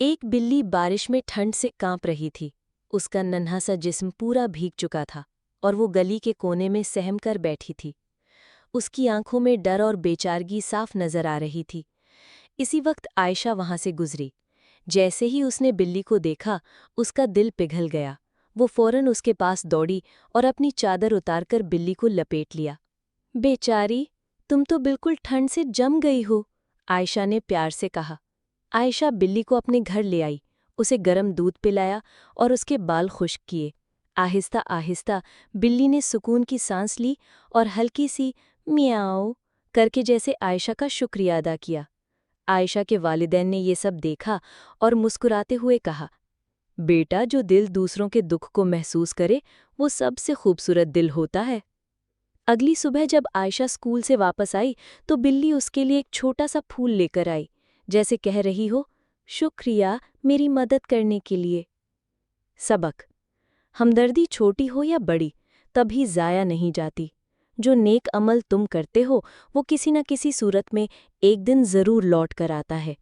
ایک بلی بارش میں ٹھنڈ سے کانپ رہی تھی۔ اس کا ننھا سا جسم پورا بھیگ چکا تھا اور وہ گلی کے کونے میں سہم کر بیٹھی تھی۔ اس کی آنکھوں میں ڈر اور بے چارگی صاف نظر آ رہی تھی۔ اسی وقت عائشہ وہاں سے گزری۔ جیسے ہی اس نے بلی کو دیکھا، اس کا دل پگھل گیا۔ وہ فوراً اس کے پاس دوڑی اور اپنی چادر اتار کر بلی کو لپیٹ لیا۔ بیچاری، تم تو بالکل ٹھنڈ سے جم گئی ہو، عائشہ نے پیار سے کہا۔ عائشہ بلی کو اپنے گھر لے آئی، اسے گرم دودھ پلایا اور اس کے بال خشک کیے۔ آہستہ آہستہ بلی نے سکون کی سانس لی اور ہلکی سی میاؤ کر کے جیسے عائشہ کا شکریہ ادا کیا۔ عائشہ کے والدین نے یہ سب دیکھا اور مسکراتے ہوئے کہا، بیٹا، جو دل دوسروں کے دکھ کو محسوس کرے وہ سب سے خوبصورت دل ہوتا ہے۔ اگلی صبح جب عائشہ اسکول سے واپس آئی تو بلی اس کے لیے ایک چھوٹا سا پھول لے کر آئی، جیسے کہہ رہی ہو، شکریہ میری مدد کرنے کے لیے۔ سبق: ہمدردی چھوٹی ہو یا بڑی، کبھی ضائع نہیں جاتی۔ جو نیک عمل تم کرتے ہو وہ کسی نہ کسی صورت میں ایک دن ضرور لوٹ کر آتا ہے۔